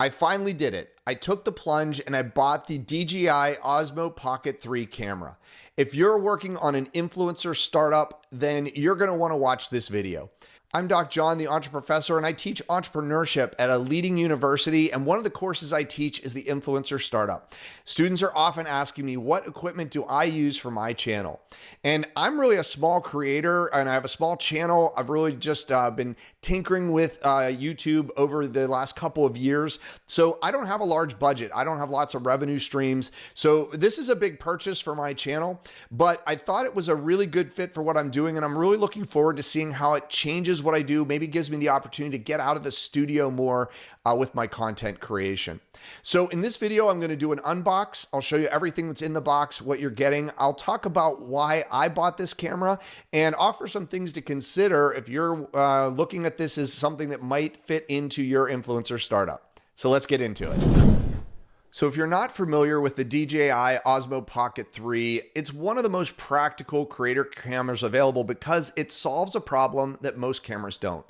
I finally did it. I took the plunge and I bought the DJI Osmo Pocket 3 camera. If you're working on an influencer startup, then you're going to want to watch this video. I'm Doc John, the Entreprofessor, and I teach entrepreneurship at a leading university, and one of the courses I teach is the Influencer Startup. Students are often asking me, what equipment do I use for my channel? And I'm really a small creator, and I have a small channel. I've really just been tinkering with YouTube over the last couple of years, so I don't have a large budget. I don't have lots of revenue streams, so this is a big purchase for my channel, but I thought it was a really good fit for what I'm doing, and I'm really looking forward to seeing how it changes what I do, maybe gives me the opportunity to get out of the studio more with my content creation. So in this video, I'm going to do an unbox. I'll show you everything that's in the box, what you're getting. I'll talk about why I bought this camera and offer some things to consider if you're looking at this as something that might fit into your influencer startup. So let's get into it. So if you're not familiar with the DJI Osmo Pocket 3, it's one of the most practical creator cameras available because it solves a problem that most cameras don't.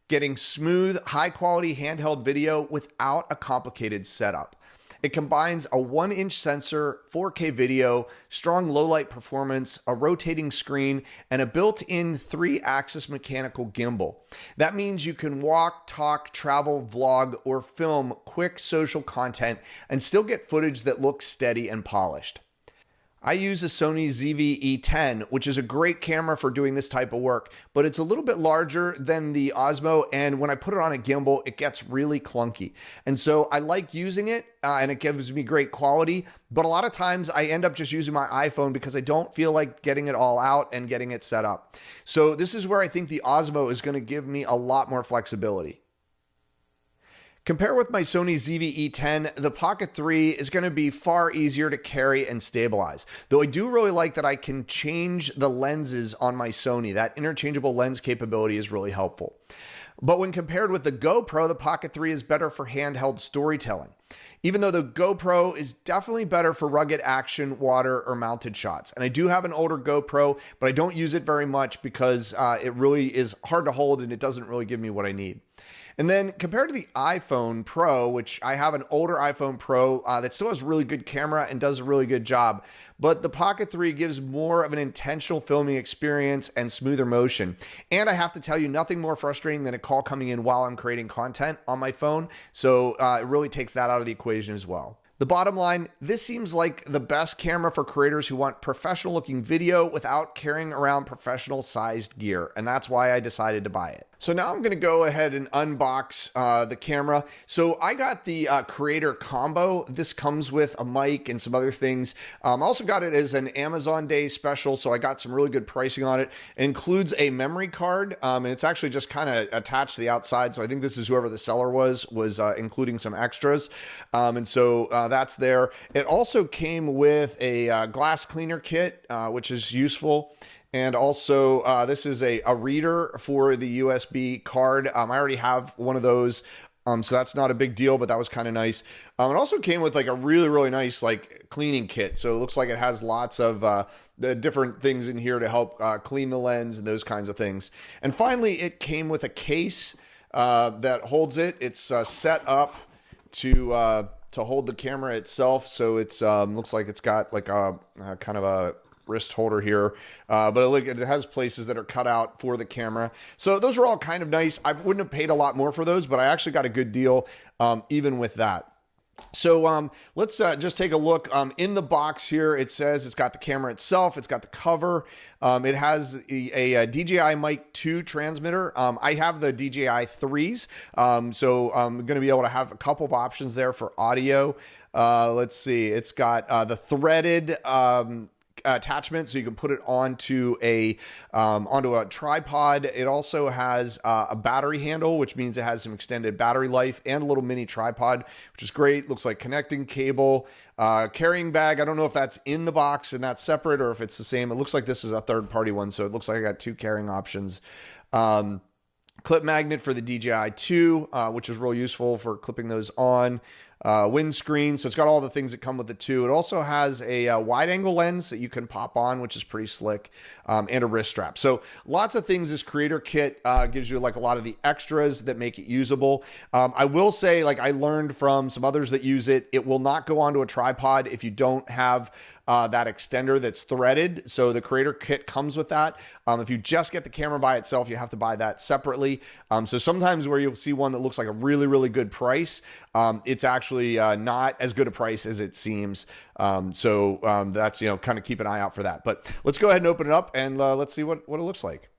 Getting smooth, high-quality handheld video without a complicated setup. It combines a 1-inch sensor, 4K video, strong low-light performance, a rotating screen, and a built-in 3-axis mechanical gimbal. That means you can walk, talk, travel, vlog, or film quick social content and still get footage that looks steady and polished. I use a Sony ZV-E10, which is a great camera for doing this type of work, but it's a little bit larger than the Osmo, and when I put it on a gimbal, it gets really clunky. And so I like using it, and it gives me great quality, but a lot of times I end up just using my iPhone because I don't feel like getting it all out and getting it set up. So this is where I think the Osmo is going to give me a lot more flexibility. Compare with my Sony ZV-E10, the Pocket 3 is going to be far easier to carry and stabilize. Though I do really like that I can change the lenses on my Sony. That interchangeable lens capability is really helpful. But when compared with the GoPro, the Pocket 3 is better for handheld storytelling. Even though the GoPro is definitely better for rugged action, water, or mounted shots. And I do have an older GoPro, but I don't use it very much because it really is hard to hold and it doesn't really give me what I need. And then compared to the iPhone Pro, which I have an older iPhone Pro that still has really good camera and does a really good job, but the Pocket 3 gives more of an intentional filming experience and smoother motion. And I have to tell you, nothing more frustrating than a call coming in while I'm creating content on my phone. So it really takes that out of the equation as well. The bottom line, this seems like the best camera for creators who want professional looking video without carrying around professional sized gear. And that's why I decided to buy it. So now I'm going to go ahead and unbox the camera. So I got the creator combo. This comes with a mic and some other things. I also got it as an Amazon Day special, so I got some really good pricing on it. It includes a memory card, and it's actually just kind of attached to the outside. So I think this is whoever the seller was including some extras. And so that's there. It also came with a glass cleaner kit, which is useful. And also, this is a reader for the USB card. I already have one of those, so that's not a big deal, but that was kind of nice. It also came with like a really, really nice like cleaning kit. So it looks like it has lots of the different things in here to help clean the lens and those kinds of things. And finally, it came with a case that holds it. It's set up to hold the camera itself. So it's looks like it's got like a kind of a wrist holder here, but it has places that are cut out for the camera. So those are all kind of nice. I wouldn't have paid a lot more for those, but I actually got a good deal even with that. So let's just take a look. In the box here, it says it's got the camera itself, it's got the cover, it has a DJI Mic 2 transmitter. I have the DJI 3s, so I'm going to be able to have a couple of options there for audio. Let's see, it's got the threaded attachment, so you can put it onto a tripod. It also has a battery handle, which means it has some extended battery life, and a little mini tripod, which is great. Looks like connecting cable, carrying bag. I don't know if that's in the box and that's separate or if it's the same. It looks like this is a third-party one, so it looks like I got two carrying options. Clip magnet for the DJI 2, which is real useful for clipping those on. windscreen. So it's got all the things that come with it too. It also has a wide angle lens that you can pop on, which is pretty slick, and a wrist strap. So lots of things. This creator kit gives you like a lot of the extras that make it usable. I will say, like I learned from some others that use it, it will not go onto a tripod if you don't have that extender that's threaded. So the creator kit comes with that. If you just get the camera by itself, you have to buy that separately. So sometimes where you'll see one that looks like a really, really good price, it's actually not as good a price as it seems. That's, you know, kind of keep an eye out for that. But let's go ahead and open it up and let's see what it looks like.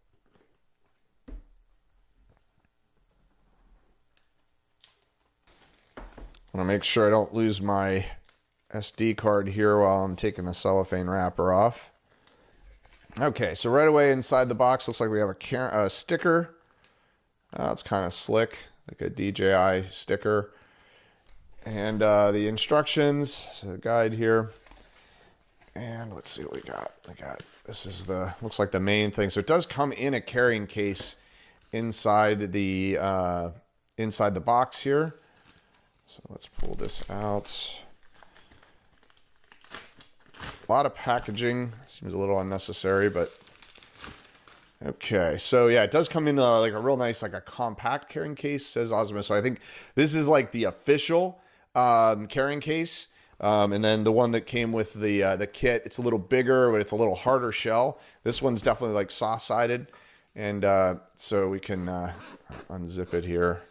I want to make sure I don't lose my SD card here while I'm taking the cellophane wrapper off. Okay, so right away inside the box, looks like we have a sticker. It's kind of slick, like a DJI sticker. And the instructions, so the guide here. And let's see what we got. This is looks like the main thing. So it does come in a carrying case inside the box here. So let's pull this out. A lot of packaging, seems a little unnecessary, but okay. So yeah, it does come in like a real nice, like a compact carrying case, says Osmo. So I think this is like the official carrying case. And then the one that came with the kit, it's a little bigger, but it's a little harder shell. This one's definitely like soft-sided. And so we can unzip it here.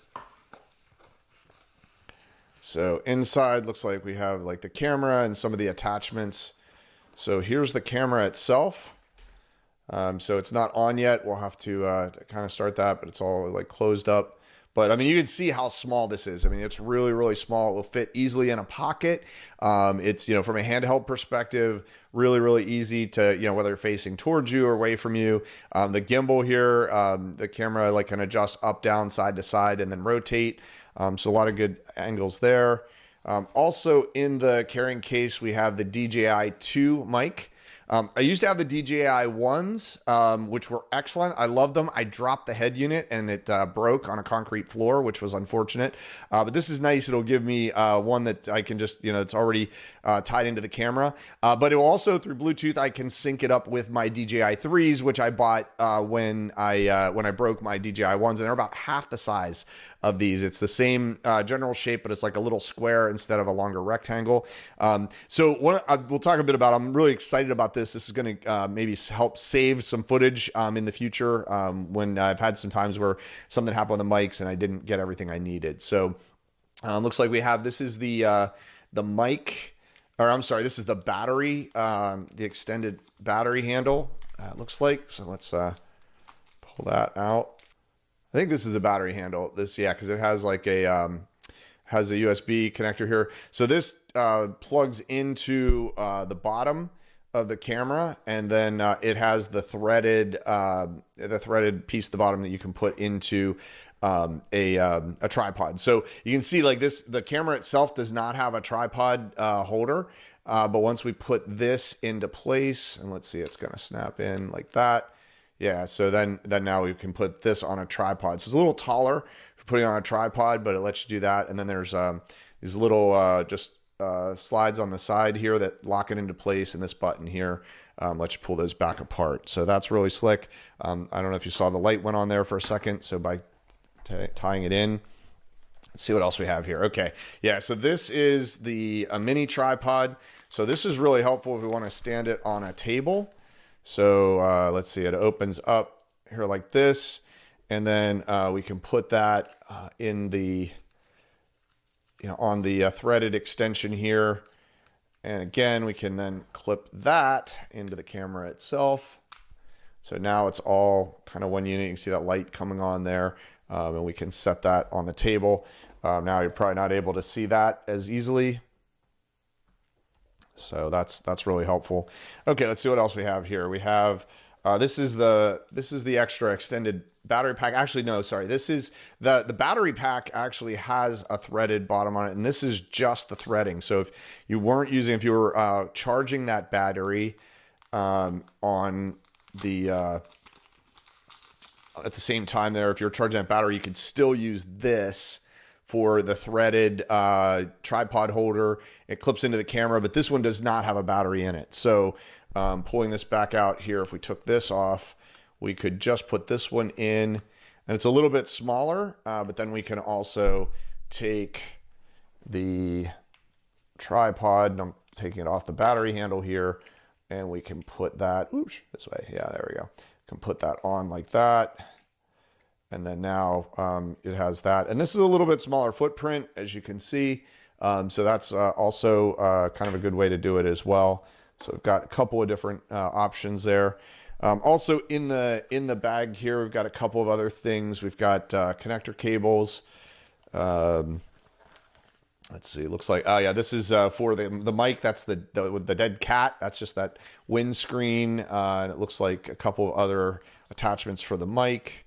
So inside looks like we have like the camera and some of the attachments. So here's the camera itself. So it's not on yet. We'll have to kind of start that, but it's all like closed up. But I mean, you can see how small this is. I mean, it's really, really small. It will fit easily in a pocket. It's, you know, from a handheld perspective, really, really easy to, you know, whether you're facing towards you or away from you. The gimbal here, the camera like can adjust up, down, side to side, and then rotate. So a lot of good angles there. Also in the carrying case, we have the DJI 2 mic. I used to have the DJI ones, which were excellent. I loved them. I dropped the head unit and it broke on a concrete floor, which was unfortunate. But this is nice. It'll give me one that I can just, you know, it's already tied into the camera. But it will also, through Bluetooth, I can sync it up with my DJI 3s, which I bought when I broke my DJI ones, and they're about half the size of these. It's the same general shape, but it's like a little square instead of a longer rectangle. So we'll talk a bit about, I'm really excited about this. This is going to maybe help save some footage in the future when I've had some times where something happened on the mics and I didn't get everything I needed. So looks like we have, this is the mic, or I'm sorry, this is the battery, the extended battery handle, looks like. So let's pull that out. I think this is a battery handle. This, yeah, because it has like has a USB connector here. So this plugs into the bottom of the camera, and then it has the threaded piece at the bottom that you can put into a tripod. So you can see like this, the camera itself does not have a tripod holder, but once we put this into place, and let's see, it's going to snap in like that. Yeah, so then now we can put this on a tripod. So it's a little taller for putting on a tripod, but it lets you do that. And then there's these little slides on the side here that lock it into place, and this button here lets you pull those back apart. So that's really slick. I don't know if you saw the light went on there for a second. So by tying it in, let's see what else we have here. Okay, yeah, so this is a mini tripod. So this is really helpful if we want to stand it on a table. So let's see, it opens up here like this, and then we can put that in the, you know, on the threaded extension here. And again, we can then clip that into the camera itself. So now it's all kind of one unit. You can see that light coming on there, and we can set that on the table. Now you're probably not able to see that as easily. So that's really helpful. Okay, let's see what else we have here. We have this is the extra extended battery pack. Actually, no, sorry. This is the battery pack actually has a threaded bottom on it, and this is just the threading. So if you were charging that battery on the at the same time there, if you're charging that battery, you could still use this for the threaded tripod holder. It clips into the camera, but this one does not have a battery in it. So pulling this back out here, if we took this off, we could just put this one in, and it's a little bit smaller, but then we can also take the tripod, and I'm taking it off the battery handle here, and we can put that, oops, this way. Yeah, there we go. Can put that on like that. And then now it has that. And this is a little bit smaller footprint, as you can see. So that's also kind of a good way to do it as well. So we've got a couple of different options there. Also in the bag here, we've got a couple of other things. We've got connector cables. Let's see, it looks like, oh yeah, this is for the mic. That's the dead cat. That's just that windscreen. And it looks like a couple of other attachments for the mic.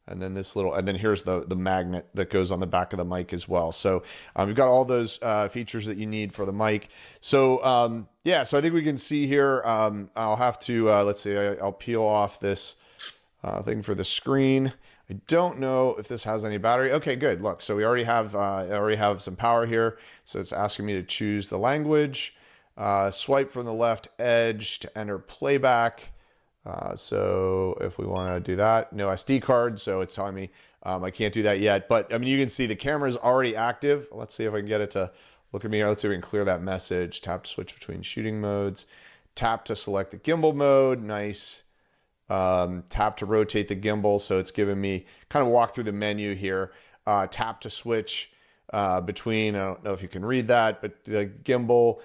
And then this little, and then here's the magnet that goes on the back of the mic as well. So we've got all those features that you need for the mic. So yeah, so I think we can see here, I'll have to, let's see, I'll peel off this thing for the screen. I don't know if this has any battery. Okay, good. Look, so we already have some power here. So it's asking me to choose the language, swipe from the left edge to enter playback. So if we want to do that, no SD card. So it's telling me I can't do that yet. But I mean, you can see the camera is already active. Let's see if I can get it to look at me here. Let's see if we can clear that message. Tap to switch between shooting modes. Tap to select the gimbal mode. Nice. Tap to rotate the gimbal. So it's giving me kind of walk through the menu here. Tap to switch between, I don't know if you can read that, but the gimbal,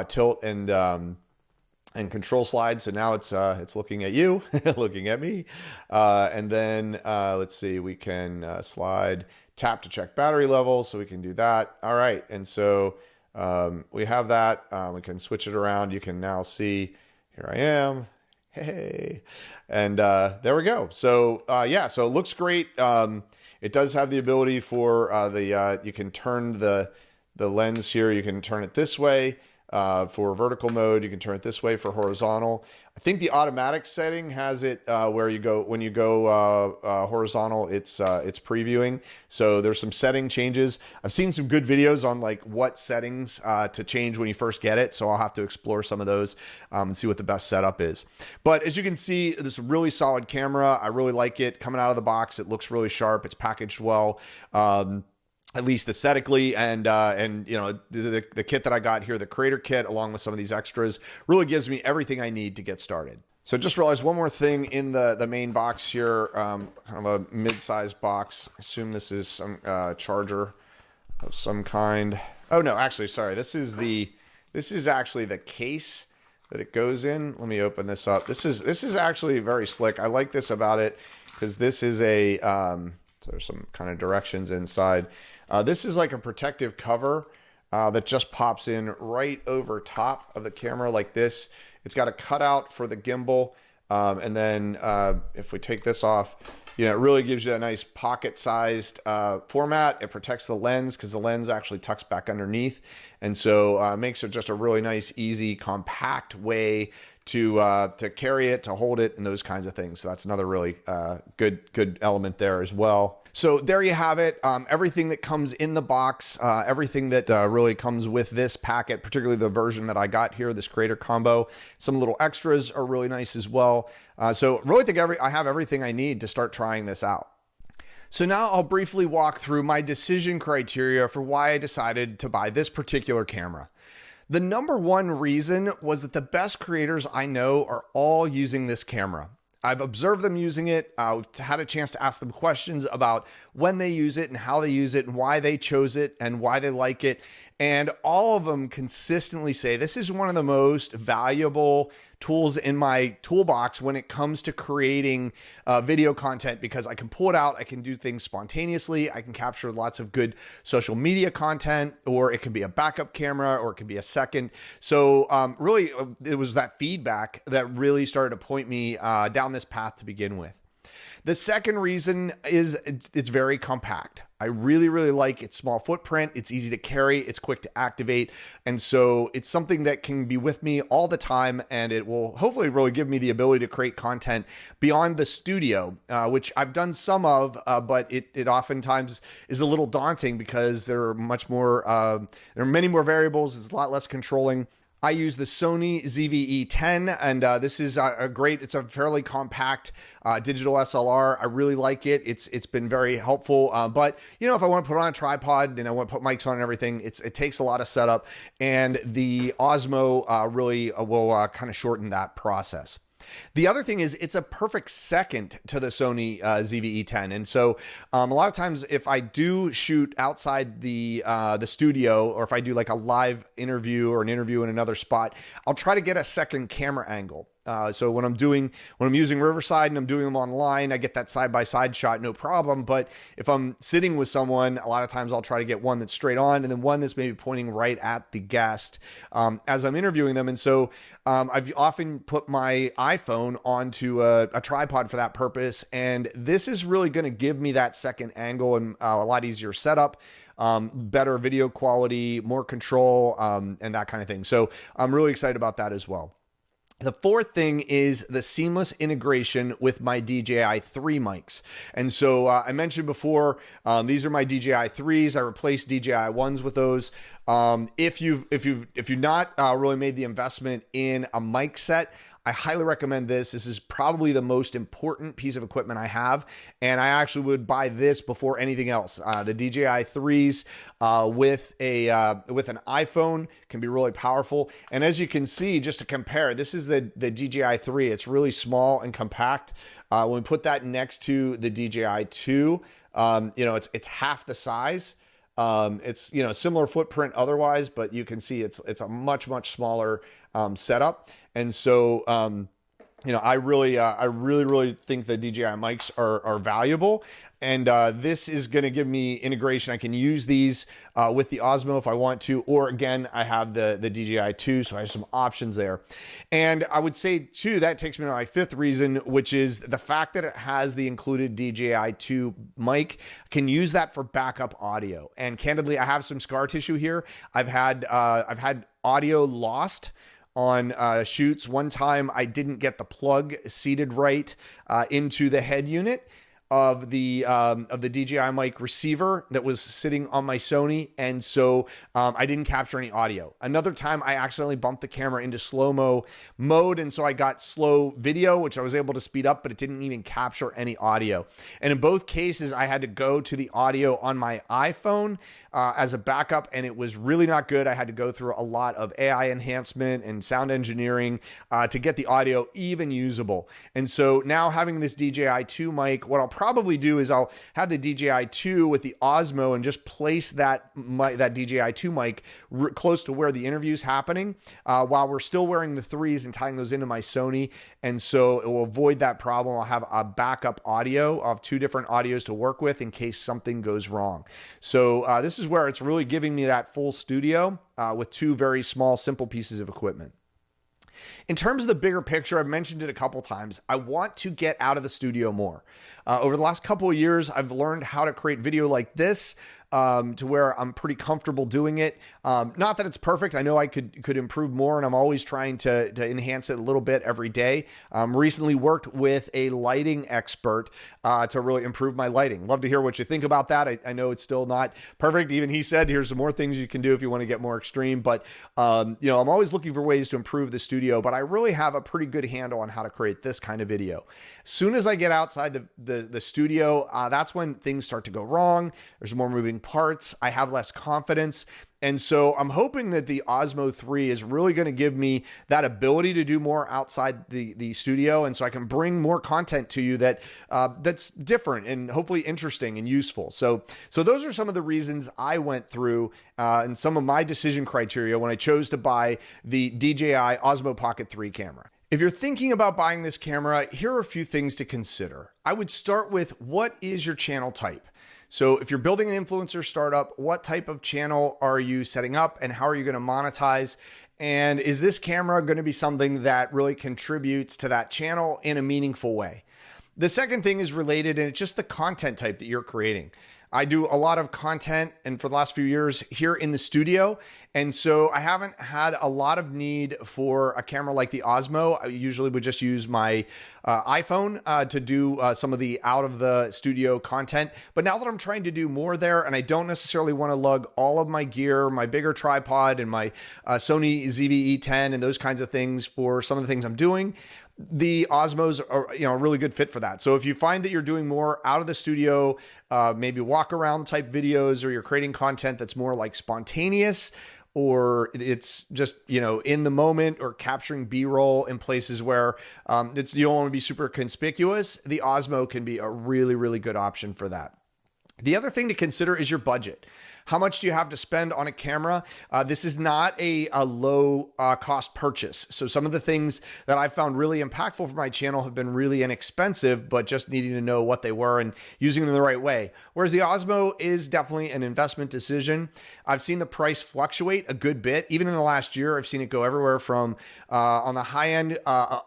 tilt and control slide. So now it's looking at you, looking at me. And then let's see, we can slide, tap to check battery level. So we can do that. All right. And so we have that. We can switch it around. You can now see, here I am. Hey, and there we go. So yeah, so it looks great. It does have the ability for you can turn the lens here. You can turn it this way for vertical mode. You can turn it this way for horizontal. I think the automatic setting has it where you go when you go horizontal. It's previewing. So there's some setting changes. I've seen some good videos on like what settings to change when you first get it. So I'll have to explore some of those and see what the best setup is. But as you can see, this is a really solid camera. I really like it coming out of the box. It looks really sharp. It's packaged well. At least aesthetically, and you know, the kit that I got here, the creator kit, along with some of these extras, really gives me everything I need to get started. So just realized one more thing in the main box here, kind of a mid-sized box. I assume this is some charger of some kind. Oh no, actually, sorry. This is actually the case that it goes in. Let me open this up. This is actually very slick. I like this about it because this is a so there's some kind of directions inside. This is like a protective cover that just pops in right over top of the camera like this. It's got a cutout for the gimbal. And then if we take this off, you know, it really gives you a nice pocket-sized format. It protects the lens because the lens actually tucks back underneath. And so makes it just a really nice, easy, compact way to carry it, to hold it, and those kinds of things. So that's another really good element there as well. So there you have it. Everything that comes in the box, everything that really comes with this packet, particularly the version that I got here, this creator combo. Some little extras are really nice as well. So really think I have everything I need to start trying this out. So now I'll briefly walk through my decision criteria for why I decided to buy this particular camera. The number one reason was that the best creators I know are all using this camera. I've observed them using it, had a chance to ask them questions about when they use it and how they use it and why they chose it and why they like it. And all of them consistently say this is one of the most valuable tools in my toolbox when it comes to creating video content, because I can pull it out, I can do things spontaneously, I can capture lots of good social media content, or it can be a backup camera, or it can be a second. So really, it was that feedback that really started to point me down this path to begin with. The second reason is it's very compact. I really, really like its small footprint. It's easy to carry. It's quick to activate. And so it's something that can be with me all the time. And it will hopefully really give me the ability to create content beyond the studio, which I've done some of, but it oftentimes is a little daunting because there are many more variables. It's a lot less controlling. I use the Sony ZV-E10, and this is it's a fairly compact digital SLR. I really like it. It's been very helpful. But you know, if I want to put on a tripod and I want to put mics on and everything, it takes a lot of setup, and the Osmo really will kind of shorten that process. The other thing is it's a perfect second to the Sony ZV-E10. And so a lot of times if I do shoot outside the studio, or if I do like a live interview or an interview in another spot, I'll try to get a second camera angle. So when I'm using Riverside and I'm doing them online, I get that side-by-side shot, no problem. But if I'm sitting with someone, a lot of times I'll try to get one that's straight on and then one that's maybe pointing right at the guest as I'm interviewing them. And so I've often put my iPhone onto a tripod for that purpose. And this is really going to give me that second angle and a lot easier setup. Better video quality, more control, and that kind of thing. So I'm really excited about that as well. The fourth thing is the seamless integration with my DJI 3 mics. And so I mentioned before, these are my DJI 3s. I replaced DJI 1s with those. If you've not really made the investment in a mic set, I highly recommend this. This is probably the most important piece of equipment I have, and I actually would buy this before anything else. The DJI 3s with an iPhone can be really powerful. And as you can see, just to compare, this is the DJI 3. It's really small and compact. When we put that next to the DJI 2, it's half the size. It's similar footprint otherwise, but you can see it's a much smaller setup. And so I really think the DJI mics are valuable, and this is going to give me integration. I can use these with the Osmo if I want to, or again, I have the DJI 2, so I have some options there. And I would say too, that takes me to my fifth reason, which is the fact that it has the included DJI 2 mic. I can use that for backup audio. And candidly, I have some scar tissue here. I've had audio lost on shoots. One time I didn't get the plug seated right into the head unit of the DJI mic receiver that was sitting on my Sony, and so I didn't capture any audio. Another time I accidentally bumped the camera into slow-mo mode, and so I got slow video, which I was able to speed up, but it didn't even capture any audio. And in both cases, I had to go to the audio on my iPhone as a backup, and it was really not good. I had to go through a lot of AI enhancement and sound engineering to get the audio even usable. And so now having this DJI 2 mic, what I'll probably do is I'll have the DJI 2 with the Osmo and just place that DJI 2 mic close to where the interview is happening while we're still wearing the 3s and tying those into my Sony. And so it will avoid that problem. I'll have a backup audio of 2 different audios to work with in case something goes wrong. So this is where it's really giving me that full studio with 2 very small, simple pieces of equipment. In terms of the bigger picture, I've mentioned it a couple times. I want to get out of the studio more. Over the last couple of years, I've learned how to create video like this to where I'm pretty comfortable doing it. Not that it's perfect. I know I could improve more, and I'm always trying to enhance it a little bit every day. Recently worked with a lighting expert to really improve my lighting. Love to hear what you think about that. I know it's still not perfect. Even he said, here's some more things you can do if you want to get more extreme. But I'm always looking for ways to improve the studio, but I really have a pretty good handle on how to create this kind of video. As soon as I get outside the studio, that's when things start to go wrong. There's more moving parts. I have less confidence. And so I'm hoping that the Osmo 3 is really going to give me that ability to do more outside the studio. And so I can bring more content to you that's different and hopefully interesting and useful. So those are some of the reasons I went through and some of my decision criteria when I chose to buy the DJI Osmo Pocket 3 camera. If you're thinking about buying this camera, here are a few things to consider. I would start with, what is your channel type? So if you're building an influencer startup, what type of channel are you setting up and how are you going to monetize? And is this camera going to be something that really contributes to that channel in a meaningful way? The second thing is related, and it's just the content type that you're creating. I do a lot of content, and for the last few years here in the studio. And so I haven't had a lot of need for a camera like the Osmo. I usually would just use my iPhone to do some of the out of the studio content. But now that I'm trying to do more there, and I don't necessarily want to lug all of my gear, my bigger tripod and my Sony ZV-E10 and those kinds of things for some of the things I'm doing, the Osmos are, a really good fit for that. So if you find that you're doing more out of the studio, maybe walk around type videos, or you're creating content that's more like spontaneous, or it's just, in the moment, or capturing B-roll in places where you don't want to be super conspicuous, the Osmo can be a really, really good option for that. The other thing to consider is your budget. How much do you have to spend on a camera? This is not a low cost purchase. So some of the things that I found really impactful for my channel have been really inexpensive, but just needing to know what they were and using them the right way. Whereas the Osmo is definitely an investment decision. I've seen the price fluctuate a good bit. Even in the last year, I've seen it go everywhere from on the high end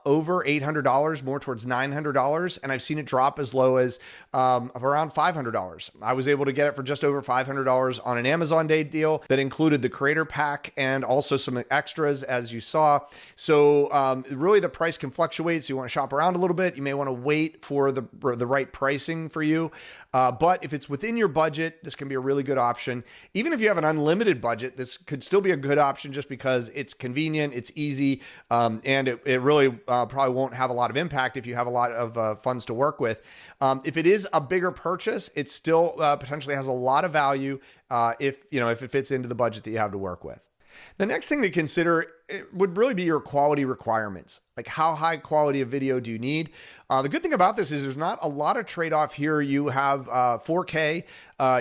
over $800, more towards $900. And I've seen it drop as low as around $500. I was able to get it for just over $500 on an Amazon Day deal that included the creator pack and also some extras, as you saw. So really the price can fluctuate. So you want to shop around a little bit. You may want to wait for the right pricing for you. But if it's within your budget, this can be a really good option. Even if you have an unlimited budget, this could still be a good option just because it's convenient, it's easy, and it really probably won't have a lot of impact if you have a lot of funds to work with. If it is a bigger purchase, it still potentially has a lot of value if it fits into the budget that you have to work with. The next thing to consider would really be your quality requirements. Like, how high quality of video do you need? The good thing about this is there's not a lot of trade-off here. You have 4K,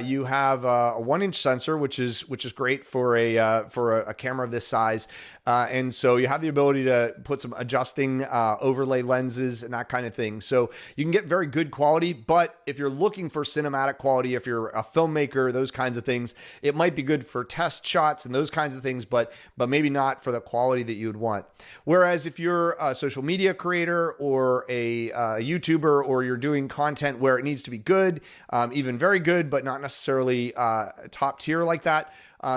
you have a 1-inch sensor, which is great for a camera of this size, and so you have the ability to put some adjusting overlay lenses and that kind of thing. So you can get very good quality. But if you're looking for cinematic quality, if you're a filmmaker, those kinds of things, it might be good for test shots and those kinds of things, but maybe not for the quality that you would want. Whereas if you're a social media creator or a YouTuber, or you're doing content where it needs to be good, even very good, but not necessarily top tier like that,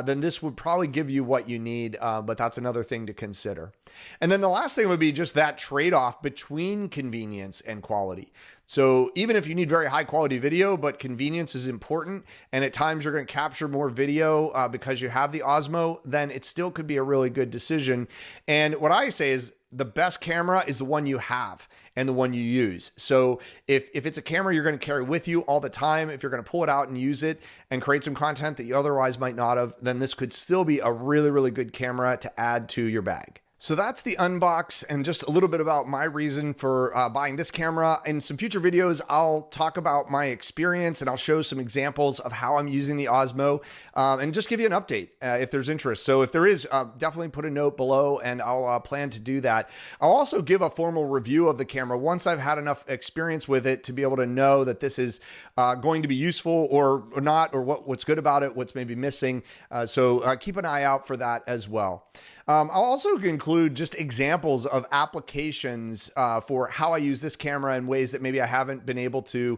then this would probably give you what you need, but that's another thing to consider. And then the last thing would be just that trade-off between convenience and quality. So even if you need very high quality video, but convenience is important, and at times you're going to capture more video because you have the Osmo, then it still could be a really good decision. And what I say is, the best camera is the one you have and the one you use. So if it's a camera you're going to carry with you all the time, if you're going to pull it out and use it and create some content that you otherwise might not have, then this could still be a really, really good camera to add to your bag. So that's the unbox and just a little bit about my reason for buying this camera. In some future videos, I'll talk about my experience and I'll show some examples of how I'm using the Osmo and just give you an update if there's interest. So if there is, definitely put a note below and I'll plan to do that. I'll also give a formal review of the camera once I've had enough experience with it to be able to know that this is going to be useful or not, or what's good about it, what's maybe missing. So keep an eye out for that as well. I'll also include just examples of applications for how I use this camera in ways that maybe I haven't been able to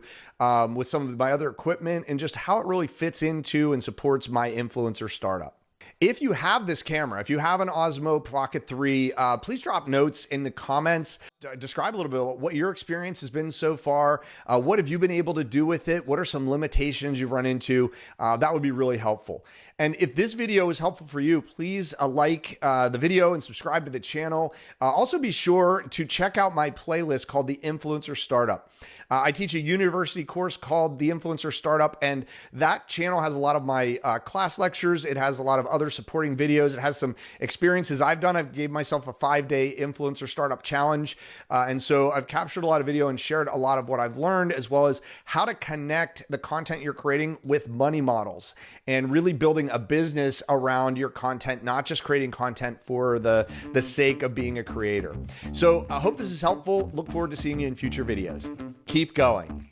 with some of my other equipment, and just how it really fits into and supports my influencer startup. If you have this camera, if you have an Osmo Pocket 3, please drop notes in the comments. Describe a little bit about what your experience has been so far. What have you been able to do with it? What are some limitations you've run into? That would be really helpful. And if this video is helpful for you, please like the video and subscribe to the channel. Also be sure to check out my playlist called The Influencer Startup. I teach a university course called The Influencer Startup, and that channel has a lot of my class lectures. It has a lot of other supporting videos. It has some experiences I've done. I've gave myself a 5-day influencer startup challenge. And so I've captured a lot of video and shared a lot of what I've learned, as well as how to connect the content you're creating with money models and really building a business around your content, not just creating content for the sake of being a creator. So I hope this is helpful. Look forward to seeing you in future videos. Keep going.